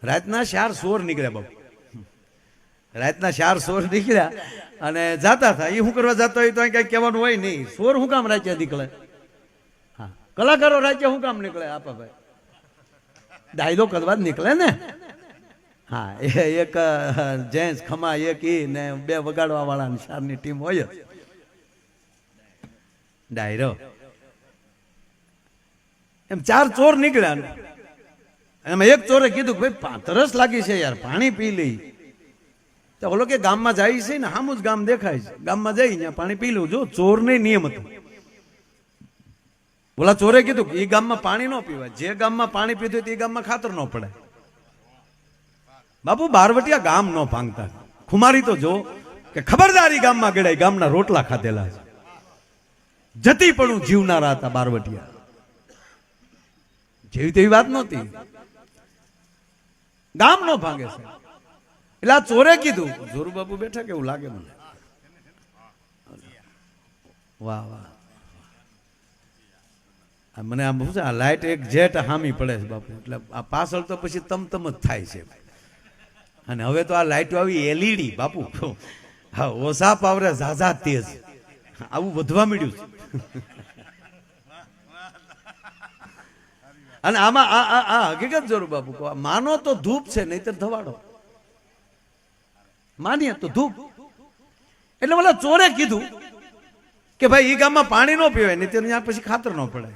રાતના 4 સોર નીકળ્યા બાપુ, રાતના 4 સોર નીકળ્યા અને જાતા હતા. એ શું કરવા જતા હોય તો કઈ કહેવાનું હોય નહીં. સોર શું કામ રાજ્ય નીકળે? હા, કલાકારો રાજ્ય શું કામ નીકળે? આપા ભાઈ ડાયલો કરવા જ નીકળે ને. હા, એક જેન્ટ્સ ખમા એક ઈ ને 2 વગાડવા વાળા શારની ટીમ હોય જ. ડાયરો એમ 4 ચોર નીકળ્યા. એમાં એક ચોરે કીધું કે ભાઈ તરસ લાગી છે યાર, પાણી પી લઈ. તો ઓલો કે ગામમાં જાય છે ને, સામું જ ગામ દેખાય છે, ગામમાં જઈ ત્યાં પાણી પી લઉં. જો ચોર નહીં નિયમ હતો. ઓલા ચોરે કીધું કે એ ગામમાં પાણી ન પીવાય, જે ગામમાં પાણી પીધું તે ગામમાં ખાતર ન પડે. બાપુ બારવટિયા ગામ ન ભાંગતા. ખુમારી તો જો કે ખબરદારી ગામમાં ગળાય, ગામના રોટલા ખાધેલા છે. જતી પણ જીવનારા હતા બારવટિયા. જેવી તેવી વાત નહોતી. ગામ નો ભાંગે છે. એટલે આ ચોરે કીધું, જોરુ બાપુ બેઠા કેવું લાગે મને. વાહ વાહ, મને આમ શું છે, આ લાઈટ એક જેટ હામી પડે છે બાપુ. એટલે આ પાછળ તો પછી તમતમ જ થાય છે. અને હવે તો આ લાઈટો આવી એલઈડી બાપુ. હા, ઓછા પાવરે ઝાઝા તેજ આવું વધવા મળ્યું છે. અને આમાં આ હકીકત જોરુ બાપુ કહો, માનો તો ધૂપ છે, નહીતર ધવાડો. માનીએ તો ધૂપ. એટલે બોલા ચોરે કીધું કે ભાઈ એ ગામમાં પાણી ન પીવાય, નહીતર ત્યાં પછી ખાતર ન પડે.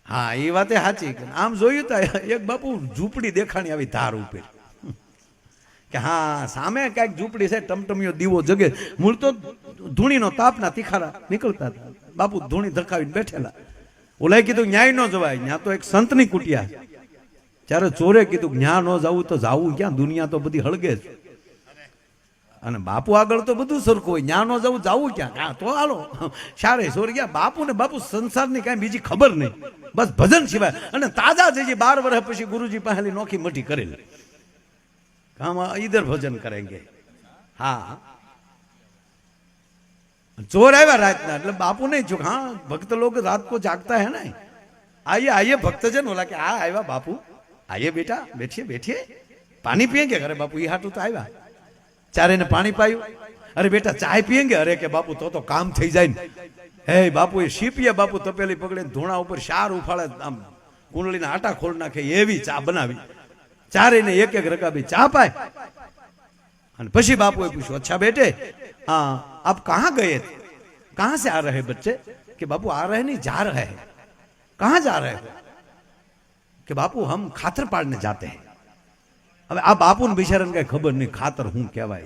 હા, એ વાતે સાચી. આમ જોયું તો એક બાપુ ઝૂંપડી દેખાણી આવી ધાર ઉપર કે હા સામે કઈક ઝૂંપડી છે, ટમટમિયો દીવો જગે. મૂળ તો ધૂણીનો તાપના તીખારા નીકળતા હતા. બાપુ ધૂણી ધકાવીને બેઠેલા. ઓલાએ કીધું ન્યાય ન જવાય, ત્યાં તો એક સંતની કુટિયા. ત્યારે ચોરે કીધું ન્યા ન જવું તો જાવું ક્યાં, દુનિયા તો બધી હળગે છે. અને બાપુ આગળ તો બધું સરખું હોય, ન્યા ન જવું જાવું ક્યાં? હા તો હાલો સારે સોર ગયા. બાપુ ને બાપુ સંસારની કાંઈ બીજી ખબર નહીં, બસ ભજન સિવાય. અને તાજા જજી 12 વર્ષ પછી ગુરુજી પહેલી નોખી મઠી કરેલી, हम इधर भजन करेंगे. हाँ, चोर आया रात ना, मतलब बापू नहीं चुका. हाँ, भक्त लोग रात को जागता है ना. आइए आइए भक्तजन, बोला कि हाँ आया बापू, आइए बेटा, बैठिए बैठिए, पानी पियेंगे? अरे बापू ये हाटू तो आया. चारे ने पानी पायु. अरे बेटा चाय पियेंगे? अरे के बापू तो काम थी जाए. हे बापू ये शीपिया बापू तपेली पकड़े धूणा ऊपर 4 उफाड़े आम कुंडली ना आटा खोल नाखे एवी चा बनावी. चारे ने एक रकाबी चा पाए. पछी बापू पूछो, अच्छा बेटे हाँ आप कहाँ गए थे, कहाँ से आ रहे बच्चे? कि बापू आ रहे नहीं, जा रहे हैं. कहाँ जा रहे हो? कि बापू हम खातर पाड़ने जाते हैं. अब आ बापू ने बिचारा कई खबर नहीं खातर हूं कहवाय.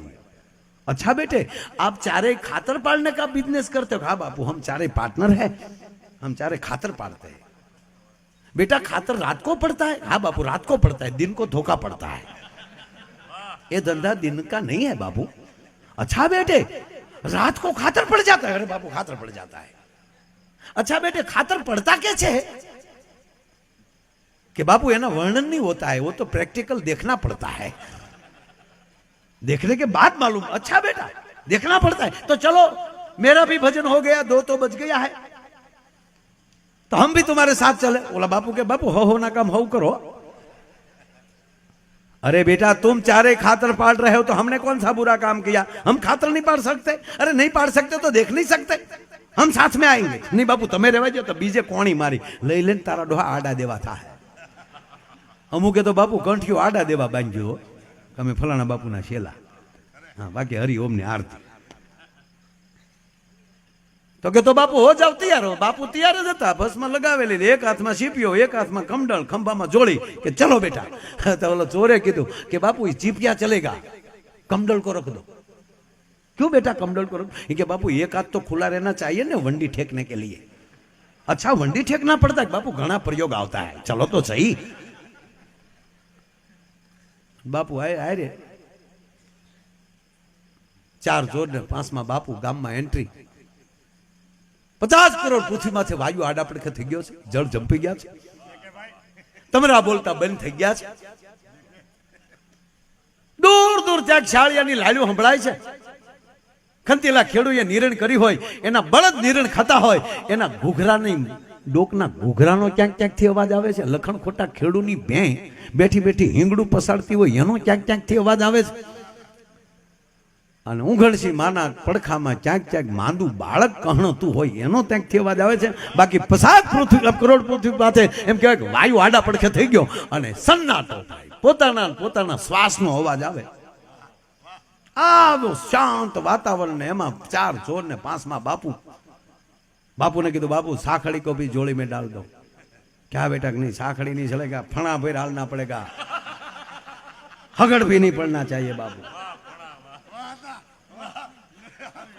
अच्छा बेटे आप चारे खातर पाड़ने का बिजनेस करते हो? हाँ बापू हम चारे पार्टनर हैं, हम चारे खातर पाड़ते हैं. बेटा खातर रात को पड़ता है? हाँ बापू रात को पड़ता है, दिन को धोखा पड़ता है. ये धंधा दिन का नहीं है बाबू. अच्छा बेटे रात को खातर पड़ जाता है? अरे बापू खातर पड़ जाता है. अच्छा बेटे खातर पड़ता कैसे है? कि बापू है ना वर्णन नहीं होता है, वो तो प्रैक्टिकल देखना पड़ता है, देखने के बाद मालूम. अच्छा बेटा देखना पड़ता है, तो चलो मेरा भी भजन हो गया, 2 तो बज गया है, तो हम भी तुम्हारे साथ चले. बोला बापू के बापू हो ना काम हो करो. अरे बेटा तुम चारे खातर पाड़ रहे हो तो हमने कौन सा बुरा काम किया? हम खातर नहीं पाड़ सकते? अरे नहीं पाड़ सकते तो देख नहीं सकते, हम साथ में आएंगे. नहीं बापू तमे रहवा जो, तो बीजे कोणी मारी लई लेने तारा डोहा आडा देवा था. अमुके तो बापू कंठियो आडा देवा बांध्यो, તમે ફલાણા બાપુના શેલા. हाँ बाकी हरि ओम ने आरती. तो के तो बापू हो जाओ तैयार हो. बापू तैयार ज था, बस में लगावेली, एक हाथ में सीपियो, एक हाथ में कमडल, खंभा में जोड़ी के चलो बेटा. तो बोलो चोरे कीधु कि बापू चीपिया चलेगा, कमडल को रख दो. क्यों बेटा कमडल को रख? कि बापू एक हाथ तो खुला रहना चाहिए ना वंडी ठेकने के लिए. अच्छा वंडी ठेकना पड़ता है? बापू घना प्रयोग आता है, चलो तो सही. बापू आए रे 4 जोर ने 5 में बापू गाम में एंट्री. 50 करोड़ पृथ्वी में वायु आड़ा पड़के थी गयो, जल जंपी गया, तमरा बोलता बंद थी गया. दूर दूर त्या शाळियानी लाल्यो संभळाय छे. खंतीला खेडूए निरण करी होय, एना बळद निरण खाता होय, एना घूघरानी ડોકના ઘૂઘરાનો ક્યાંક ક્યાંકથી અવાજ આવે છે, લખણ ખોટા ખેડૂની ભેં બેઠી બેઠી હિંગડું પસાડતી હોય એનો ક્યાંક ક્યાંકથી અવાજ આવે છે, અને ઉઘડસી માના પડખામાં ક્યાંક ક્યાંક માંદું બાળક કહણતું હોય એનો ત્યાંકથી અવાજ આવે છે. બાકી પસાદ પૃથ્વી કરોડ પૃથ્વી પાસે એમ કહેવાય કે વાયુ આડા પડખે થઈ ગયો અને સન્નાટો થાય, પોતાના શ્વાસનો અવાજ આવે. આવો શાંત વાતાવરણ ને એમાં 4 ચોર ને 5માં બાપુને કીધું બાપુ સાખડી को भी जोड़ी में डाल दो. क्या बेटा नहीं साखड़ी नहीं चलेगा, फणा फिर हालना पड़ेगा, हगड़ भी नहीं पड़ना चाहिए बाबू.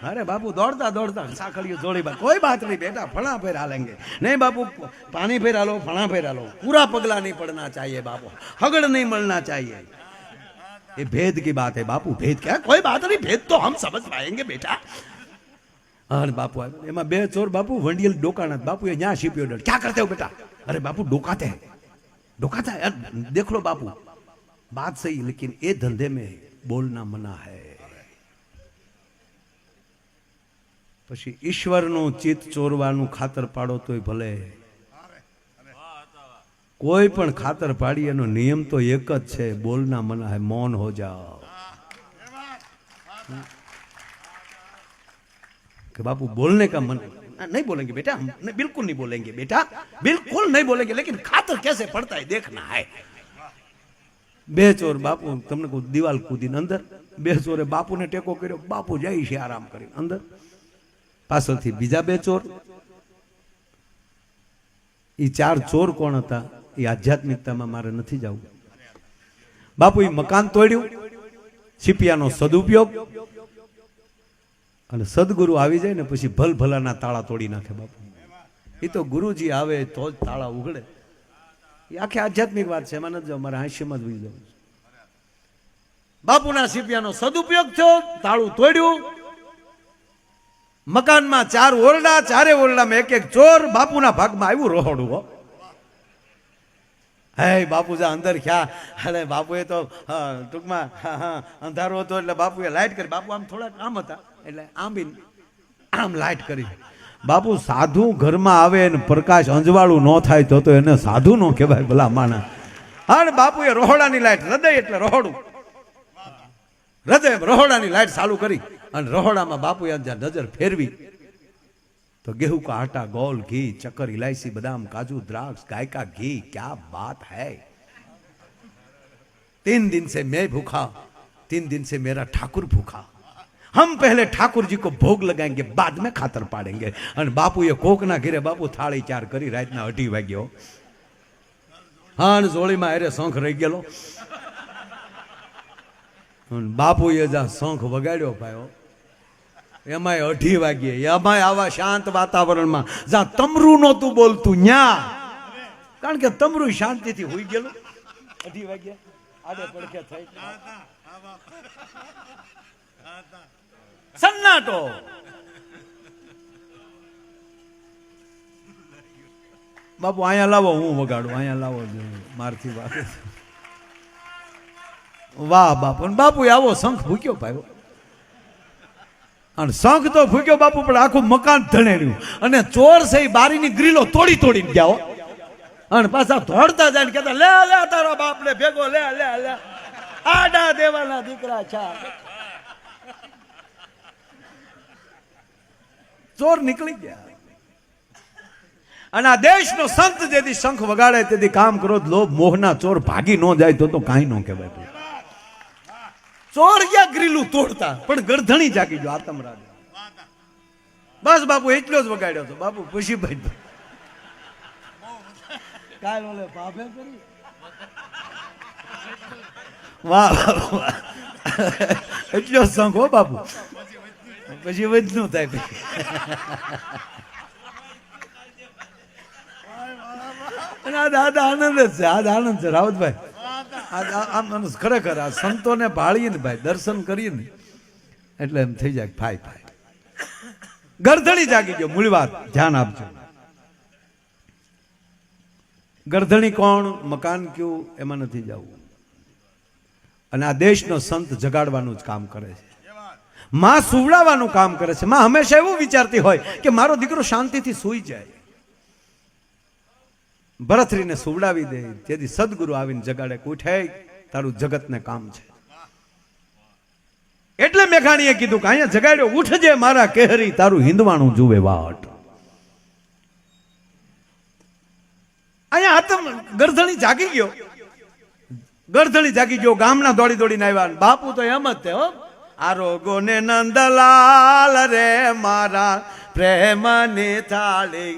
अरे बापू दौड़ता दौड़ता साखड़ी जोड़ी बात, कोई बात नहीं बेटा फणा फिर हालेंगे. नहीं बापू पानी फिर हालो, फणा फिर हालो, पूरा पगला नहीं पड़ना चाहिए बापू, हगड़ नहीं मलना चाहिए. ये भेद की बात है बापू, भेद क्या, कोई बात नहीं, भेद तो हम समझ पाएंगे बेटा. अरे बापू एमा 2 चोर बापू वंडियल डोकाना, बापू ये यहाँ शिपियो डर, क्या करते हो बेटा. अरे बापू डोकाते हैं, देख लो बापू बात सही, लेकिन ये धंधे में बोलना मना है. પછી ઈશ્વરનું ચિત્ત ચોરવાનું ખાતર પાડો તોય ભલે, કોઈ પણ ખાતર પાડી એનો નિયમ તો એક જ છે, બોલના મના હે, મૌન હો જાઓ. कि बापू बोलने का मन नहीं बोलेंगे बेटा, हम बिल्कुल नहीं बोलेंगे बेटा, बिल्कुल नहीं बोलेंगे, लेकिन खातर कैसे पड़ता है देखना है. 2 ચોર બાપુ તમને કહું દિવાલ કૂદીને અંદર, 2 ચોરે બાપુને ટેકો કર્યો, બાપુ જાય છે આરામ કરીને અંદર. પાછળથી બીજા 2 ચોર. એ 4 ચોર કોણ હતા એ આધ્યાત્મિકતામાં મારે નથી જવું. બાપુ એ મકાન તોડ્યું, છીપિયાનો સદુપયોગ, અને સદગુરુ આવી જાય ને પછી ભલભલાના તાળા તોડી નાખે બાપુ. એ તો ગુરુજી આવે તો જ તાળા ઉઘડે. એ આખી આધ્યાત્મિક વાત છે, એમાં નથી જાવ, મારે હાસ્યમાં જ ભૂલી જવું. બાપુના સીપિયાનો સદુપયોગ થયો, તાળું તોડ્યું. મકાનમાં 4 ઓરડા, 4 ઓરડામાં 1 ચોર. બાપુના ભાગમાં આવ્યું રોહડું. હો હે બાપુ જા અંદર ખ્યા. અરે બાપુએ તો ટૂંકમાં અંધારો હતો એટલે બાપુએ લાઈટ કરી. બાપુ આમ થોડાક આમ હતા એટલે આમ લાઈટ કરી. બાપુ સાધુ ઘરમાં આવે ને પ્રકાશ અંજવાળું ન થાય તો એને સાધુ નો કહેવાય ભલા માણા. અને બાપુએ રોહડાની લાઈટ, હૃદય એટલે રોહડું, હૃદય રોહડાની લાઈટ ચાલુ કરી અને રોહડામાં બાપુએ નજર ફેરવી तो गेहूं का आटा, गोल, घी, चक्कर, इलायची, बादाम, काजू, द्राक्ष, गाय का घी, क्या बात है. 3 दिन से मैं भूखा, 3 दिन से मेरा ठाकुर भूखा. हम पहले ठाकुर जी को भोग लगाएंगे, बाद में खातर पाड़ेंगे. और बापू ये कोक ना घिरे बापू थाળી 4 કરી રાતના 2:30 વાગ્યો. હા જોડીમાં અરે શંખ રહી ગયેલો. બાપુ એ જા શંખ વગાડ્યો ભાઈઓ, એમાંય 2:30 વાગ્યે, એમાંય આવા શાંત વાતાવરણમાં જ્યાં તમરું નહોતું બોલતું ન્યા. કારણ કે તમરું શાંતિથી હોઈ ગયેલું. 2:30 વાગ્યે આડે પડખે થઈ સન્નાટો. બાપુ અહીંયા લાવો, હું વગાડું, અહીંયા લાવો, મારથી વાત. વાહ બાપુ. બાપુ આવો શંખ ભૂક્યો ભાઈ, અને શંખ તો ફૂક્યો બાપુ, પણ આખું મકાન ધણેડ્યું. અને ચોર છે એ બારીની ગ્રીલો તોડીને ગયા. અને પાછા દોડતા જાય કેતા લે લે તારા બાપ ને ભેગો લે લે લે, આડા દેવાના દીકરા છે. ચોર નીકળી ગયા. અને આ દેશનો સંત જેથી શંખ વગાડે તેથી કામ ક્રોધ લોભ મોહના ચોર ભાગી ન જાય તો કાંઈ ન કહેવાય. ચોર ગયા ગ્રીલું તોડતા, પણ ગરધણી જાગી ગયો આતમરાજ. બસ બાપુ એટલો જ વગાડ્યો હતો. બાપુ પછી ભાઈ કાલ ઓલે પાપે કરી. વાહ એટલો શંખ હો બાપુ. પછી વધનું થાય. દાદા આનંદ જ છે, આજ આનંદ છે રાવતભાઈ. ખરેખર આ સંતોને ભાળીએ ને ભાઈ, દર્શન કરીએ ને એટલે એમ થઈ જાય ભાઈ ભાઈ. ગરધણી જાગી ગયો. મૂળ વાત ધ્યાન આપજો. ગરધણી કોણ, મકાન કયું, એમાં નથી જવું. અને આ દેશનો સંત જગાડવાનું જ કામ કરે છે. માં સુવડાવવાનું કામ કરે છે. માં હંમેશા એવું વિચારતી હોય કે મારો દીકરો શાંતિથી સૂઈ જાય. ભરથરીને સુવડાવી દે, તેથી સદગુરુ આવીને જગાડે કે ઉઠે, તારું જગતને કામ છે. એટલે મેઘાણીએ કીધું કે અહીંયા જગાડ્યો, ઉઠજે મારા કેહરી, તારું હિંદવાણું જુએ વાટ. અહીંયા આતમ ગરધણી જાગી ગયો, ગરધણી જાગી ગયો, ગામના દોડી દોડીને આવ્યા. બાપુ તો એમ જ તે હો, આરોગો ને નંદલાલ રે મારા પ્રેમની થાળી,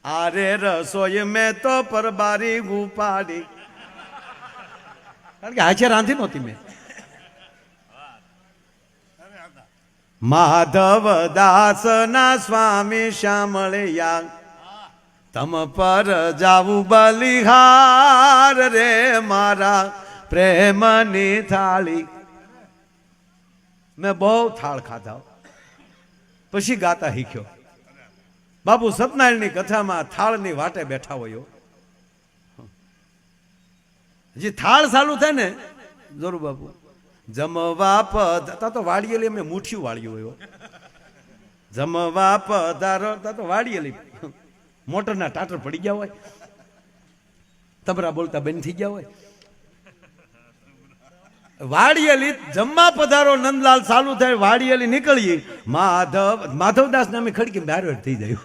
આરે રસોઈ મેં તો પરબારી ઉપાડી. કારણ કે હાચે રાંધી નહોતી મેં. માધવ દાસ ના સ્વામી શામળિયા, તમ પર જાવું બલિહાર રે મારા પ્રેમની થાળી. મેં બહુ થાળ ખાધા, પછી ગાતા શીખ્યો. બાપુ સત્યનારાયણની કથામાં થાળની વાટે બેઠા હોય, જે થાળ ચાલુ થાય ને, જરૂર બાપુ જમવા પધારો તો વાળીએલી, એમને મુઠ્ઠીયું વાળ્યું હોય. જમવા પધારો તો વાળીએલી મોટરના ટાટર પડી ગયા હોય, તબરા બોલતા બંધ થઈ ગયા હોય. વાડિયેલી જમવા પધારો નંદલાલ ચાલુ થાય, વાડિયેલી નીકળીએ, માધવદાસ નામે ખડકી બારવેર થઈ જાય.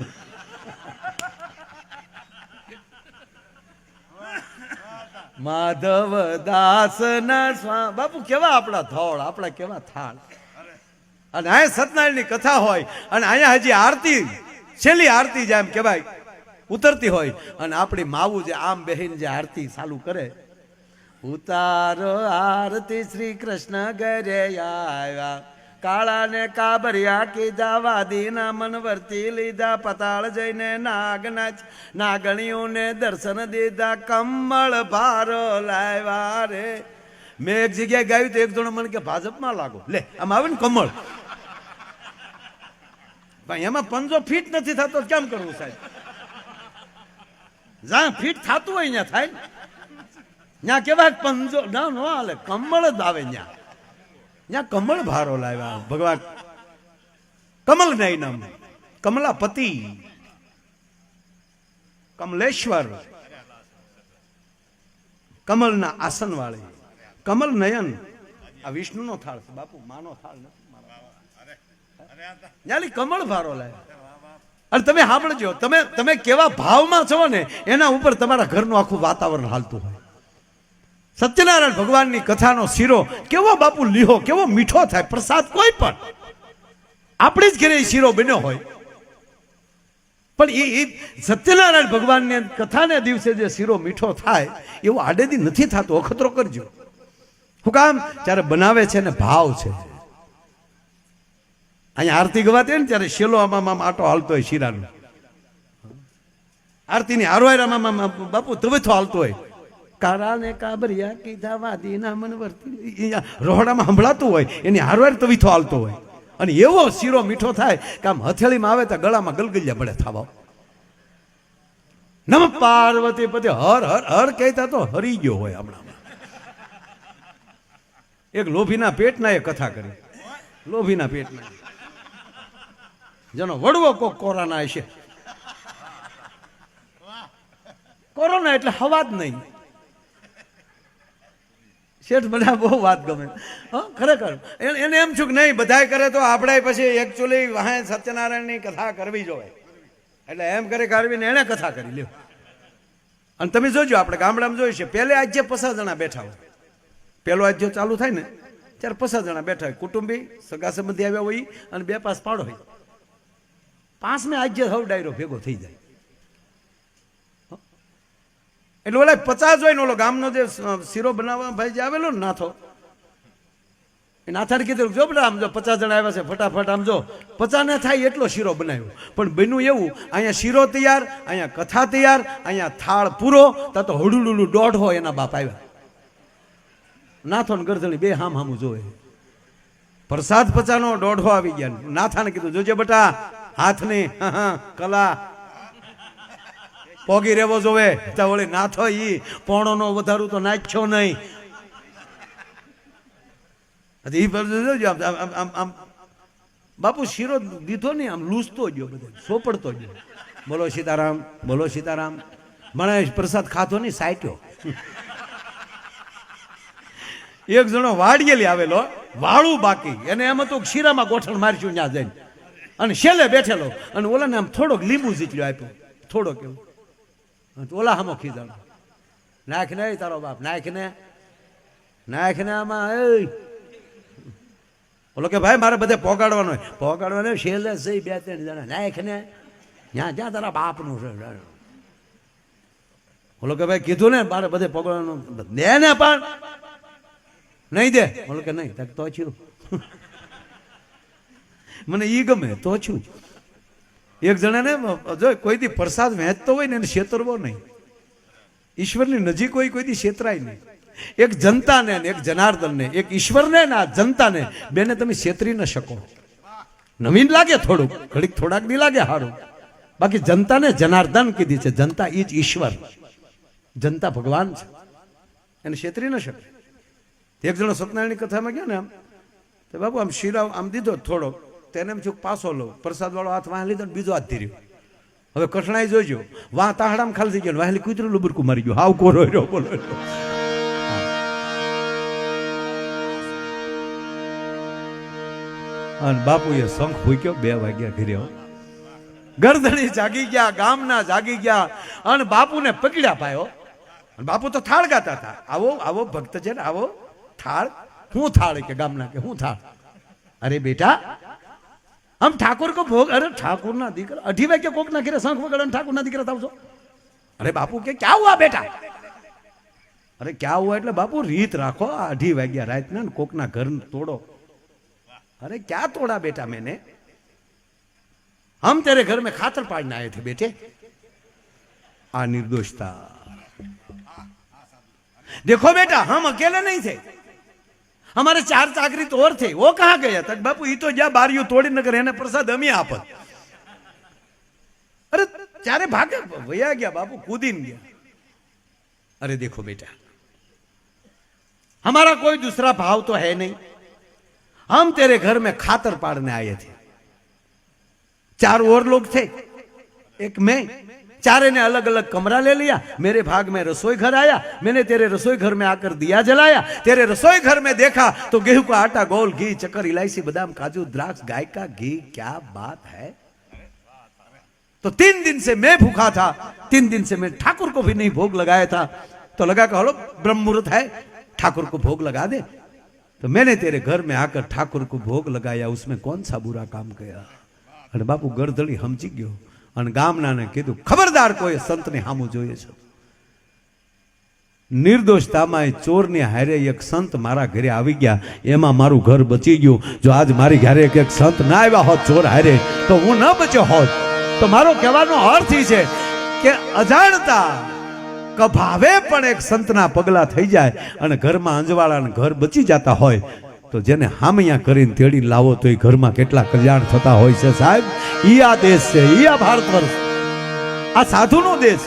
માધવદાસ ના સ્વા બાપુ કેવા આપણા થોળ, આપણા કેવા થાળ. અને અહીંયા સત્યનારાયણની કથા હોય, અને અહીંયા હજી આરતી, છેલ્લી આરતી જેમ કેવાય ઉતરતી હોય, અને આપણી માવું જે આમ બેહીને જે આરતી ચાલુ કરે, ઉતારો આરતી શ્રી કૃષ્ણ ઘરે આવ્યા, કાળા ને કાબરિયા કીધા, વાદીના મન વર્તી લીધા, પતાળ જઈને નાગનાચ નાગણીઓને દર્શન દીધા, કમળ ભારો લાવ્યા રે. મેં એક જગ્યાએ ગાયું તો એક જણો મને કે ભાજપમાં લાગો, લે આમ આવે ને કમળ. ભાઈ એમાં પંજો ફીટ નથી થતો, કેમ કરવું સાહેબ? જ્યાં ફીટ થતું હોય ત્યાં થાય, ત્યાં કેવા પંજો ના નો હાલે, કમળ જ આવે ત્યાં. ત્યાં કમળ ભારો લાવ્યા ભગવાન. કમલ નહીં નામ, કમલાપતિ, કમલેશ્વર, કમલના આસન વાળે, કમલ નયન. આ વિષ્ણુ નો થાળ છે બાપુ, માનો થાળ નથી. કમળ ભારો લાવ્યા. અને તમે સાંભળજો, તમે કેવા ભાવમાં છો ને, એના ઉપર તમારા ઘરનું આખું વાતાવરણ હાલતું હોય. સત્યનારાયણ ભગવાનની કથાનો શીરો કેવો બાપુ લીહો, કેવો મીઠો થાય. પ્રસાદ કોઈ પણ આપણી જ ઘરે શીરો બન્યો હોય, પણ એ સત્યનારાયણ ભગવાનની કથાને દિવસે જે શીરો મીઠો થાય, એવો આડેદી નથી થતો. અખતરો કરજો. શું કામ? ત્યારે બનાવે છે ને ભાવ છે. અહીંયા આરતી ગવાતી હોય ને ત્યારે શેલો આમાં આટો હાલતો હોય શીરાનો. આરતીની હારવાયરામાં બાપુ તવેથો હાલતો હોય, કાળા ને કાબરિયા કીધા, વાદીના મન વર્તી, રોહડામાં સંભળાતું હોય, એની હારવાર તવીથો હાલતો હોય. અને એવો શીરો મીઠો થાય કે આમ હથેળીમાં આવે તો ગળામાં ગલગલિયા પડે થવા. નમ પાર્વતી પતિ હર હર હર કહેતા તો હરી ગયો હોય. હમણાં એક લોભીના પેટના એ કથા કરી, લોભીના પેટના જેનો વડવો કોક કોરોના હશે. કોરોના એટલે હવા જ નહીં. શેઠ મને બહુ વાત ગમે ખરેખર. એને એમ છું કે નહીં બધાય કરે તો આપણે પછી એકચ્યુઅલી વાહે સત્યનારાયણની કથા કરવી જોઈએ, એટલે એમ કરી કાઢવીને એને કથા કરી લ્યો. અને તમે જોજો, આપણે ગામડામાં જોયું છે, પહેલે આજે 50 જણા બેઠા હોય. પહેલો આજે ચાલુ થાય ને ત્યારે 50 જણા બેઠા હોય, કુટુંબી સગા સંબંધી આવ્યા હોય, અને 2 પાસ પાડો હોય. 5મે આજે સૌ ડાયરો ભેગો થઈ જાય. એટલે ઓલા 50 હોય ને, ઓલો ગામનો જે શીરો બનાવવા ભાઈ જે આવેલો ને નાથો, એ નાથાને કીધું જો બેટા આમ જો 50 જણા આવ્યા છે, ફટાફટ આમ જો 50 ને થાય એટલો શીરો બનાવ્યો. પણ બન્યું એવું, અહીંયા શીરો તૈયાર, અહીંયા કથા તૈયાર, અહીંયા થાળ પૂરો, તો હડુડુડું 1.5 હોય એના બાપ આવ્યા. નાથો ને ગરધણી બે હામું જોવે. પ્રસાદ 50 નો 1.5 આવી ગયા. નાથાને કીધું જોજે બેટા હાથની કલા પોગી રહેવો જોવે. તો વળી નાથો ઈ પોણો નો વધારું તો નાખ્યો નહીં. આમ બાપુ શીરો દીધો ને આમ લૂસતો ગયો, બધો સોપડતો ગયો. બોલો સીતારામ, બોલો સીતારામ. મને પ્રસાદ ખાધો નહીં, સાટ્યો. એક જણો વાડિયેલી આવેલો, વાળું બાકી, એને એમ હતું શીરામાં ગોઠણ મારશું ત્યાં જઈને, અને છેલ્લે બેઠેલો, અને ઓલાને આમ થોડોક લીંબુ જીતલ્યો આપ્યો, થોડોક એવું. ઓલા હામો ખીજાણો, નાખ ને તારો બાપ, નાખ ને આમાં. ઓલો કે ભાઈ મારે બધે પોગાડવાનો હોય. પોગાડવાનો છેલ્લે સહી 2-3 જણા, નાખ ને જ્યાં જ્યાં તારા બાપનું છે. ઓલો કે ભાઈ કીધું ને મારે બધે પોગાડવાનું, દે ને પણ નહીં દે. ઓલો કે નહીં, તો છું મને ઈ ગમે તો છું. એક જણાને જો કોઈ દી પ્રસાદ વહેંચતો હોય ને એને છેતરવો નહીં. ઈશ્વરની નજીક હોય કોઈ દી છેતરાય નહીં. એક જનતાને એક જનાર્દનને, એક ઈશ્વરને ને આ જનતાને બેને તમે છેતરી ન શકો. નવીન લાગે થોડુંક, ઘડીક થોડાક નહીં લાગે સારું, બાકી જનતાને જનાર્દન કીધી છે. જનતા ઈ જ ઈશ્વર, જનતા ભગવાન છે, એને છેતરી ન શકે. એક જણો સત્યનારાયણની કથામાં ગયા ને આમ, તો બાપુ આમ શીરા આમ દીધો થોડોક, તેને એમ થયું પાછો લો, પ્રસાદ વાળો હાથ વાહ લીધો ને બીજો હાથ ધીર્યો. હવે કઠણાઈ જોઈજો, વાહ તાહડામાં ખાલી થઈ ગયો, વાહેલી કૂતરું લુબરકું મારી ગયું, હાવ કોરો રહ્યો. બોલો અને બાપુએ શંખ ફૂક્યો, 2 વાગ્યા ઘરે. ગરદણી જાગી ગયા, ગામના જાગી ગયા, અને બાપુને પકડ્યા પાયો. અને બાપુ તો થાળ ગાતા હતા, આવો આવો ભક્ત છે ને, આવો થાળ. હું થાળ કે ગામના કે હું થાળ? અરે બેટા આમ ઠાકોર કો ભોગ. અરે ઠાકોર ના દીકરા 2:30 વાગે કોક ના ઘરે શંખ વગાડે, ઠાકોર ના દીકરા થાવ છો? અરે બાપુ કે ક્યાં હુઆ બેટા? અરે ક્યાં હુઆ એટલે બાપુ રીત રાખો, 2:30 વાગ્યા રાત ના કોક ના ઘર તોડો. अरे क्या तोड़ा बेटा मैंने? हम तेरे घर में खातर पाड़ने आए थे बेटे. आ निर्दोषता. देखो बेटा हम अकेले नहीं थे, हमारे 4 चाकरी तो और थे. वो कहाँ गया तक? बापू ये तो जा बारियों तोड़ी न करे, प्रसाद हम ही आपत. अरे चारे भागे भैया गया, बापू कूदीन गया. अरे देखो बेटा हमारा कोई दूसरा भाव तो है नहीं, हम तेरे घर में खातर पाड़ने आए थे. 4 और लोग थे, एक मैं. चारे ने अलग अलग कमरा ले लिया. मेरे भाग में रसोई घर आया. मैंने तेरे रसोई घर में आकर दिया जलाया. तेरे रसोई घर में देखा तो गेहूं का आटा, गोल, घी, चक्कर, इलायची, बादाम, काजू, द्राक्ष, गाय का घी. क्या बात है. तो 3 दिन से मैं भूखा था, 3 दिन से मैं ठाकुर को भी नहीं भोग लगाया था. तो लगा कि हलो ब्रह्म मुहूर्त है, ठाकुर को भोग लगा दे. तो मैंने तेरे घर में आकर ठाकुर को भोग लगाया, उसमें कौन सा बुरा काम किया. અને બાપુ ગરદળી સમજી ગયો અને ગામનાને કીધું ખબરદાર કોઈ સંતને સામું જોઈએ છે. નિર્દોષતામાં ચોરની હારે એક સંત મારા ઘરે આવી ગયા, એમાં મારું ઘર બચી ગયું. જો આજ મારી ઘરે એક સંત ના આવ્યા હોત ચોર હારે તો હું ન બચ્યો હોત. તો મારો કહેવાનો અર્થ એ છે કે અજાણતા કભાવે પણ એક સંતના પગલા થઈ જાય અને ઘરમાં અંજવાળાને ઘર બચી જતા હોય તો જેને હામૈયા કરીને તેડીને લાવો તો એ ઘરમાં કેટલા કલ્યાણ થતા હોય છે સાહેબ. ઈ આ દેશ છે, ઈ આ ભારત વર્ષ, આ સાધુનો દેશ.